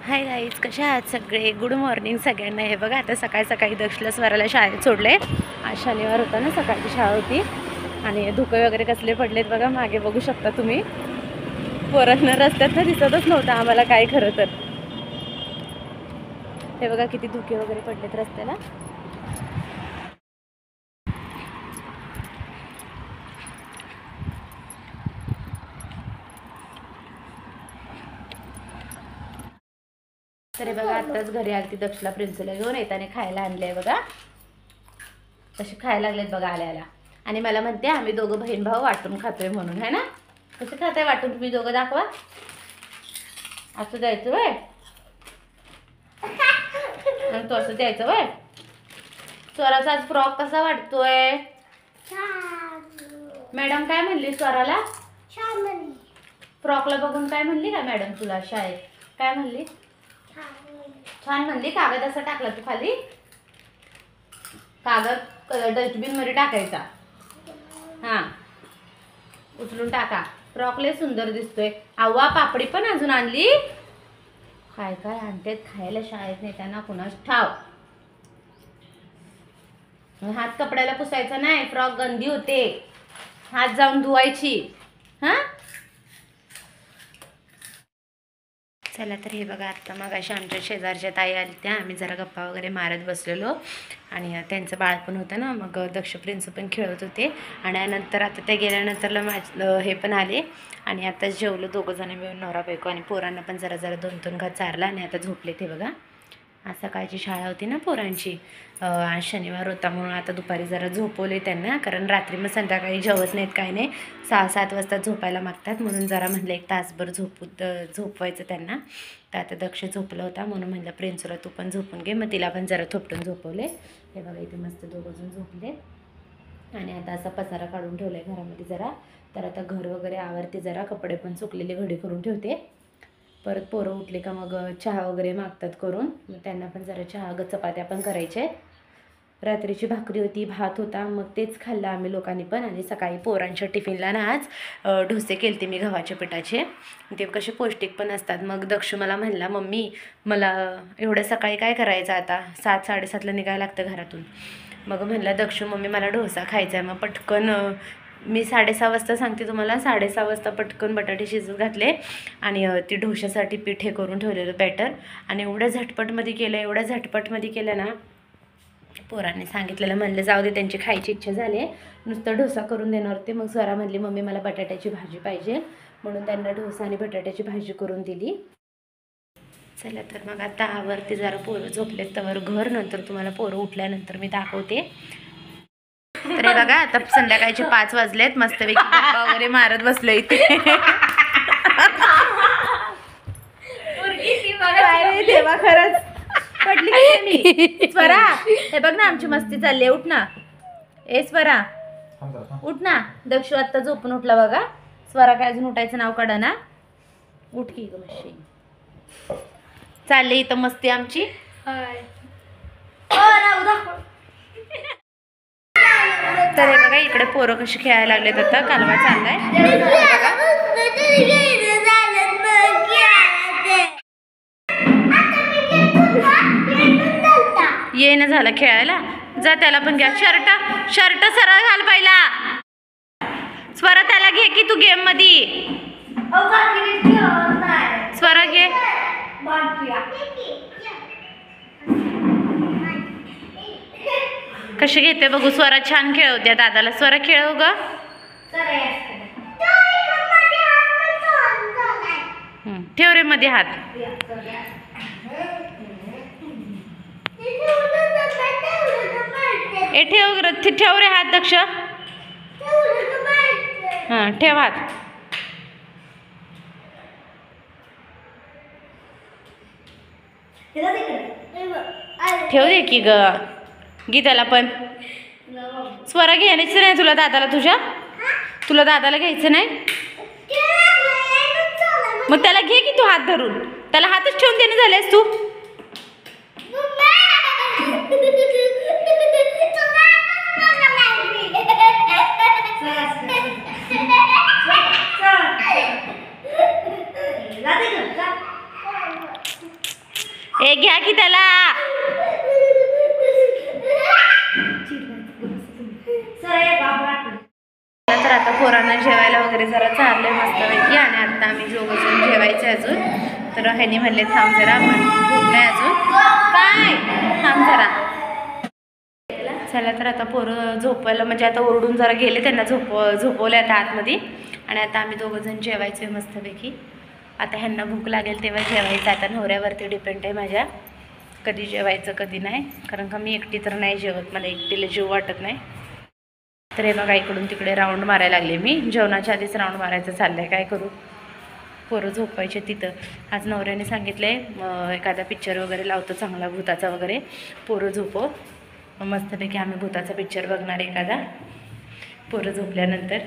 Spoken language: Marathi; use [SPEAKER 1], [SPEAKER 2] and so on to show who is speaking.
[SPEAKER 1] हाय गाईज, कशा आहात सगळे? गुड मॉर्निंग सगळ्यांना. हे बघा, आता सकाळी सकाळी दक्षला स्वराला शाळेत सोडले. आज शनिवार होता ना, सकाळची शाळा होती आणि धुके वगैरे कसले पडलेत बघा. मागे बघू शकता तुम्ही. पोरांना रस्त्यात ना दिसतच नव्हतं आम्हाला काय खरं तर. हे बघा किती धुके वगैरे पडलेत रस्त्याला. तरी बघा, आत्ताच घरी आली ती दक्षला प्रिन्सला घेऊन येताना खायला आणले बघा. कसे खायला लागलेत बघा आल्याला. आणि मला म्हणते आम्ही दोघं बहीण भाऊ वाटून खातोय म्हणून, है ना? कसं खाताय वाटून तुम्ही दोघं? दाखवा. असं द्यायचं वय आणि तो असं द्यायचं वय. स्वराचा आज फ्रॉक कसा वाटतोय? मॅडम काय म्हणली स्वराला? फ्रॉकला बघून काय म्हणली का मॅडम तुला शाळेत? काय म्हणली? छान म्हणली. कागद असा टाकला तू खाली. कागद डस्टबिन मध्ये टाकायचा. हा, उचलून टाका. फ्रॉक लय सुंदर दिसतोय. आव्वा, पापडी पण अजून आणली. काय काय आणतात खायला शाळेत नेताना कुणास ठाव. हात कपड्याला पुसायचा नाही, फ्रॉक गंदी होते. हात जाऊन धुवायची. हा, चला तर हे बघा, आत्ता मग अशा आमच्या शेजारच्या ताई आली त्या. आम्ही जरा गप्पा वगैरे मारत बसलेलो आणि त्यांचं बाळ पण होतं ना, मग दक्ष प्रिन्स पण खेळत होते. आणि नंतर आता त्या गेल्यानंतरला हे पण आले आणि आता जेवलो दोघं जण मिळून, नवरा बायको. आणि पोरांना पण जरा जरा 2-3 घात चारला आणि आता झोपले ते बघा. आज सकाळची शाळा होती ना पोरांची, आज शनिवार होता म्हणून आता दुपारी जरा झोपवले त्यांना. कारण रात्री मग संध्याकाळी जेवत नाहीत, काय नाही. 6-7 वाजता झोपायला मागतात म्हणून जरा म्हणलं 1 तासभर झोपवायचं त्यांना. तर आता दक्ष झोपला होता म्हणून म्हणलं प्रिन्सला तू पण झोपून घे. मग तिला पण जरा थोपटून झोपवले. हे बघा, इथे मस्त दोघंजण झोपले. आणि आता असा पसारा काढून ठेवला आहे घरामध्ये जरा. तर आता घर वगैरे आवरते जरा, कपडे पण सुकलेले घडी करून ठेवते. परत पोरं उठले का मग चहा वगैरे मागतात करून, मग त्यांना पण जरा चहा चपात्या पण करायचे. रात्रीची भाकरी होती, भात होता, मग तेच खाल्लं आम्ही लोकांनी पण. आणि सकाळी पोरांच्या टिफिनला ना आज डोसे केलते मी गव्हाच्या पिठाचे. ते कसे पौष्टिक पण असतात. मग दक्ष मला म्हणला, मम्मी मला एवढं सकाळी काय करायचं आता? 7-7:30ला निघायला लागतं घरातून. मग म्हणला दक्ष मम्मी मला डोसा खायचा आहे. मग पटकन मी 6:30 वाजता सांगते तुम्हाला, 6:30 वाजता पटकन बटाटे शिजत घातले आणि ती डोशासाठी पीठ हे करून ठेवलेलं बॅटर. आणि एवढ्या झटपटमध्ये केलं ना. पोरांनी सांगितलेलं, म्हणलं जाऊ दे, त्यांची खायची इच्छा झाली, नुसतं डोसा करून देणार होते. मग स्वरा म्हणली मम्मी मला बटाट्याची भाजी पाहिजे, म्हणून त्यांना डोसा आणि बटाट्याची भाजी करून दिली. चला तर मग आता आवरते जरा. पोरं झोपलेत तवर घर, नंतर तुम्हाला पोरं उठल्यानंतर मी दाखवते. तर हे बघा, आता संध्याकाळचे 5 वाजलेत. मस्तपैकी गप्पा वगैरे मारत बसलो इथे. तेव्हा खरंच पडली मी. स्वरा, हे बघ ना, आमची मस्ती चालली. उठ ना, ए स्वरा उठ ना. दक्षू आत्ता झोपून उठला बघा. स्वरा काय अजून उठायचं नाव काढा ना. उठ की ग मशी. चालली इथं मस्ती आमची. तर हे बघा, इकडे पोरं कशी खेळायला लागलेत. आता कालवा चाललाय. ये ना झालं खेळायला. जा, त्याला पण घ्या. शर्ट सरळ घाल पहिला. स्वरा त्याला घे की तू गेम मध्ये. स्वरा घे. कशी घेते बघू. स्वरा छान खेळवत्या दादाला. स्वरा खेळव ग. ठेव रे मध्ये हात. ए ठेव रे हात दक्ष. हां, ठेव हात. ठेव दे की ग. गीताला पण. स्वरा घ्यायचं नाही तुला दादाला तुझ्या? तुला दादाला घ्यायचं नाही? मग त्याला घे की तू हात धरून. त्याला हातच ठेवून देणे झालेस तू. ए घ्या की त्याला. तर आता पोरांना जेवायला वगैरे जरा चाललंय मस्तपैकी आणि आता आम्ही दोघंजण जेवायचे अजून. तर ह्यांनी म्हणले थांब जरा, पण भूक नाही अजून. काय थांब जरा. चला तर आता पोरं झोपायला म्हणजे आता ओरडून जरा गेले, त्यांना झोपवले आता आतमध्ये. आणि आता आम्ही दोघंजण जेवायचो आहे मस्तपैकी. आता ह्यांना भूक लागेल तेव्हा जेवायचं. आता नवऱ्यावरती डिपेंड आहे माझ्या, कधी जेवायचं कधी नाही. कारण का मी एकटी तर नाही जेवत, मला एकटीला जीव वाटत नाही. तर हे बघा इकडून तिकडे राऊंड मारायला लागले मी. जेवणाच्या आधीच राऊंड मारायचं चाललं आहे, काय करू. पोरं झोपायचे तिथं. आज नवऱ्याने सांगितलं आहे एखादा पिक्चर वगैरे लावतो चांगला भूताचा वगैरे, पोरं झोपव. मस्तपैकी आम्ही भूताचा पिक्चर बघणार एखादा पोरं झोपल्यानंतर.